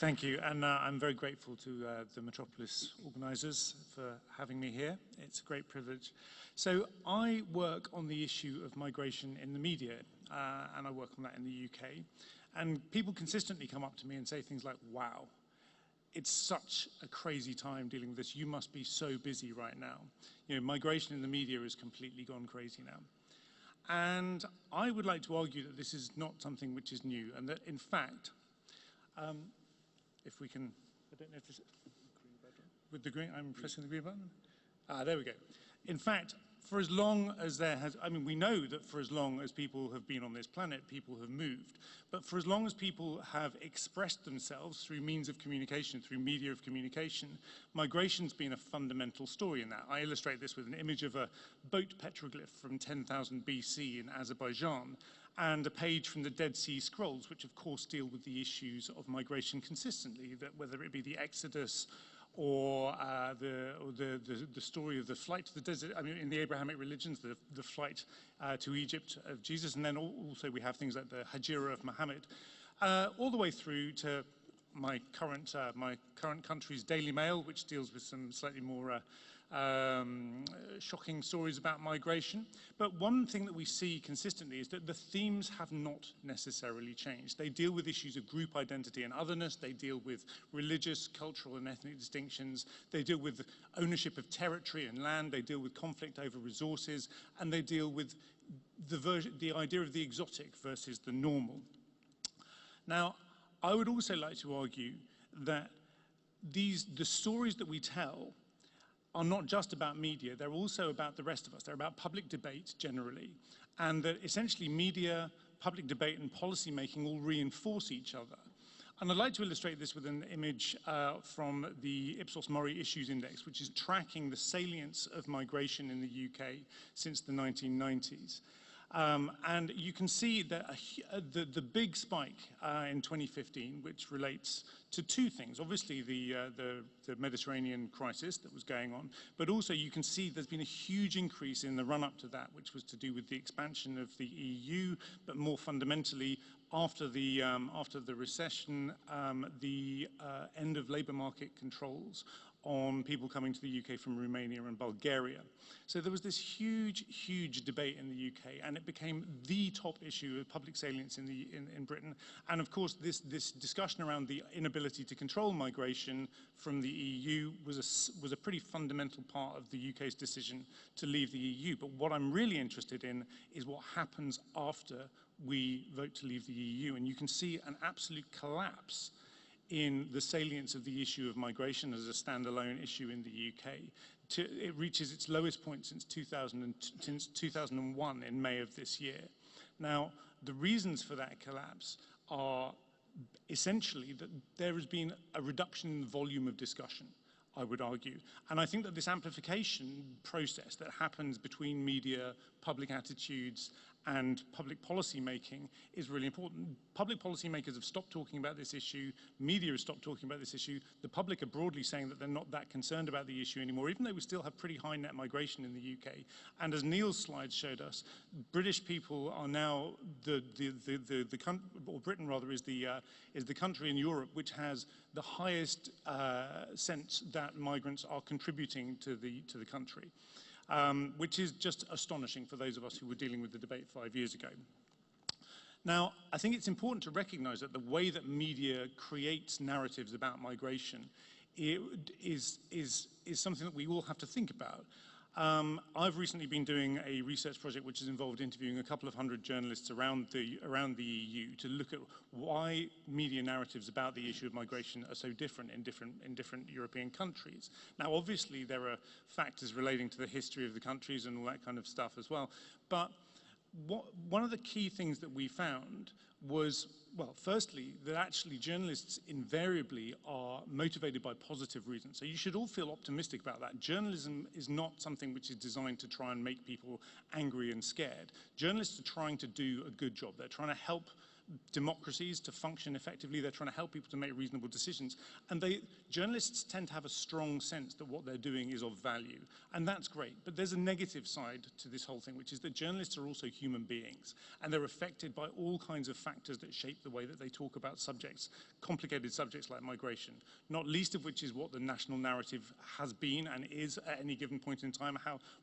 Thank you, and I'm very grateful to the Metropolis organisers for having me here. It's a great privilege. So I work on the issue of migration in the media, and I work on that in the UK. And people consistently come up to me and say things like, wow, it's such a crazy time dealing with this. You must be so busy right now. You know, migration in the media has completely gone crazy now. And I would like to argue that this is not something which is new, and that in fact, if we can, I don't know if this, with the green, I'm pressing the green button. There we go. In fact, for as long as there has, we know that for as long as people have been on this planet, people have moved. But for as long as people have expressed themselves through means of communication, through media of communication, migration's been a fundamental story in that. I illustrate this with an image of a boat petroglyph from 10,000 BC in Azerbaijan, and a page from the Dead Sea Scrolls, which of course deal with the issues of migration consistently, that whether it be the Exodus or the story of the flight to the desert, in the Abrahamic religions, the flight to Egypt of Jesus, and then also we have things like the Hijra of Muhammad, all the way through to my current country's Daily Mail, which deals with some slightly more shocking stories about migration. But one thing that we see consistently is that the themes have not necessarily changed. They deal with issues of group identity and otherness. They deal with religious, cultural, and ethnic distinctions. They deal with ownership of territory and land. They deal with conflict over resources. And they deal with the idea of the exotic versus the normal. Now, I would also like to argue that the stories that we tell are not just about media, they're also about the rest of us. They're about public debate generally, and that essentially media, public debate, and policy making all reinforce each other. And I'd like to illustrate this with an image from the Ipsos Mori Issues Index, which is tracking the salience of migration in the UK since the 1990s. And you can see that the big spike in 2015, which relates to two things. Obviously, the Mediterranean crisis that was going on, but also you can see there's been a huge increase in the run-up to that, which was to do with the expansion of the EU, but more fundamentally, after the recession, the end of labour market controls on people coming to the UK from Romania and Bulgaria. So there was this huge, huge debate in the UK, and it became the top issue of public salience in Britain. And of course, this discussion around the inability to control migration from the EU was a pretty fundamental part of the UK's decision to leave the EU. But what I'm really interested in is what happens after we vote to leave the EU. And you can see an absolute collapse in the salience of the issue of migration as a standalone issue in the UK. It reaches its lowest point since 2001 in May of this year. Now, the reasons for that collapse are essentially that there has been a reduction in the volume of discussion, I would argue. And I think that this amplification process that happens between media, public attitudes, and public policy making is really important. Public policy makers have stopped talking about this issue, media has stopped talking about this issue, the public are broadly saying that they're not that concerned about the issue anymore, even though we still have pretty high net migration in the UK. And as Neil's slides showed us, British people are now or Britain rather, is the country in Europe which has the highest sense that migrants are contributing to the country. Which is just astonishing for those of us who were dealing with the debate 5 years ago. Now, I think it's important to recognize that the way that media creates narratives about migration is something that we all have to think about. I've recently been doing a research project which has involved interviewing a couple of hundred journalists around the EU to look at why media narratives about the issue of migration are so different in different European countries. Now, obviously, there are factors relating to the history of the countries and all that kind of stuff as well. But one of the key things that we found was, well, firstly, that actually journalists invariably are motivated by positive reasons. So you should all feel optimistic about that. Journalism is not something which is designed to try and make people angry and scared. Journalists are trying to do a good job. They're trying to help democracies to function effectively. They're trying to help people to make reasonable decisions. And journalists tend to have a strong sense that what they're doing is of value. And that's great. But there's a negative side to this whole thing, which is that journalists are also human beings. And they're affected by all kinds of factors that shape the way that they talk about subjects, complicated subjects like migration, not least of which is what the national narrative has been and is at any given point in time,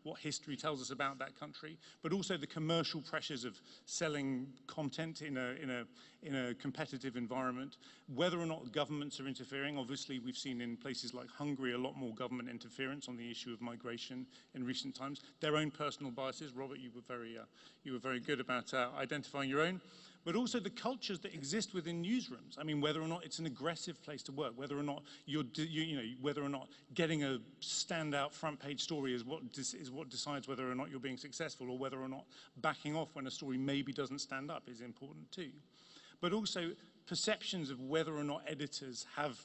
what history tells us about that country, but also the commercial pressures of selling content in a competitive environment, whether or not governments are interfering. Obviously, we've seen in places like Hungary a lot more government interference on the issue of migration in recent times. Their own personal biases. Robert, you were very good about identifying your own. But also the cultures that exist within newsrooms. I mean, whether or not it's an aggressive place to work, whether or not whether or not getting a standout front page story is what decides whether or not you're being successful, or whether or not backing off when a story maybe doesn't stand up is important too. But also perceptions of whether or not editors have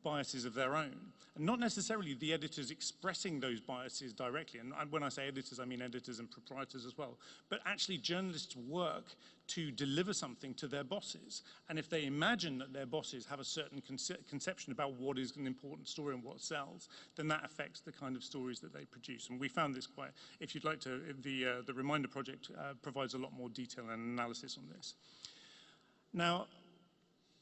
biases of their own, and not necessarily the editors expressing those biases directly. And when I say editors, I mean editors and proprietors as well. But actually journalists work to deliver something to their bosses. And if they imagine that their bosses have a certain conception about what is an important story and what sells, then that affects the kind of stories that they produce. And we found this quite, if you'd like to, the Reminder Project provides a lot more detail and analysis on this. Now,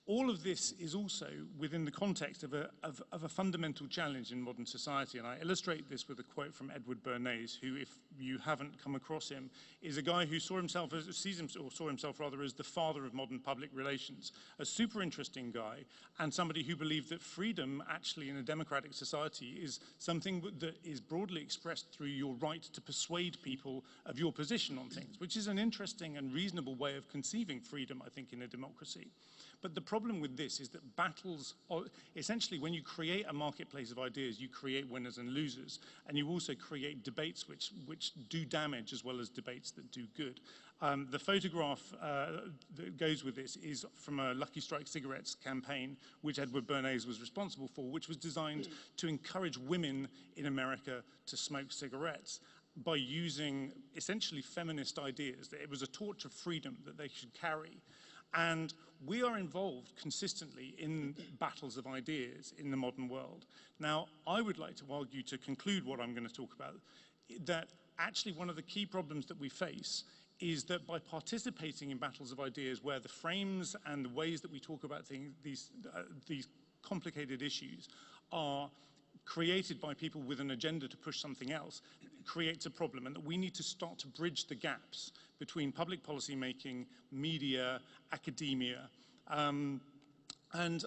all of this is also within the context of a fundamental challenge in modern society, and I illustrate this with a quote from Edward Bernays, who, if you haven't come across him, is a guy who saw himself as the father of modern public relations, a super interesting guy, and somebody who believed that freedom, actually in a democratic society, is something that is broadly expressed through your right to persuade people of your position on things, which is an interesting and reasonable way of conceiving freedom, I think, in a democracy. But the problem with this is that battles, essentially when you create a marketplace of ideas, you create winners and losers, and you also create debates which do damage as well as debates that do good. The photograph that goes with this is from a Lucky Strike cigarettes campaign, which Edward Bernays was responsible for, which was designed to encourage women in America to smoke cigarettes by using essentially feminist ideas, that it was a torch of freedom that they should carry. And we are involved consistently in battles of ideas in the modern world. Now, I would like to argue, to conclude what I'm going to talk about, that actually one of the key problems that we face is that by participating in battles of ideas where the frames and the ways that we talk about these complicated issues are created by people with an agenda to push something else, creates a problem, and that we need to start to bridge the gaps between public policy making, media, academia, and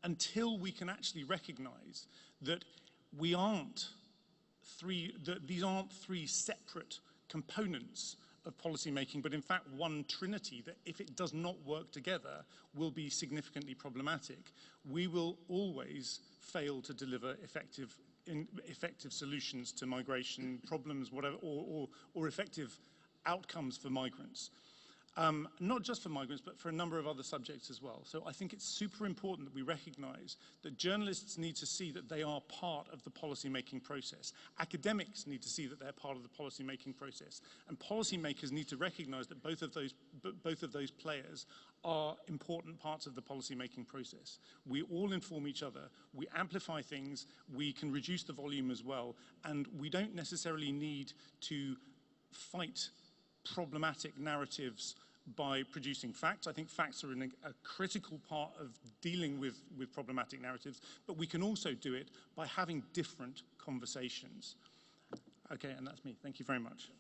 until we can actually recognize that these aren't three separate components of policy making, but in fact one trinity that, if it does not work together, will be significantly problematic. We will always fail to deliver effective solutions to migration problems, whatever, or effective outcomes for migrants. Not just for migrants, but for a number of other subjects as well. So I think it's super important that we recognize that journalists need to see that they are part of the policy-making process. Academics need to see that they're part of the policy-making process. And policymakers need to recognize that both of those players are important parts of the policy-making process. We all inform each other, we amplify things, we can reduce the volume as well, and we don't necessarily need to fight problematic narratives by producing facts. I think facts are a critical part of dealing with problematic narratives, but we can also do it by having different conversations. Okay, and that's me. Thank you very much.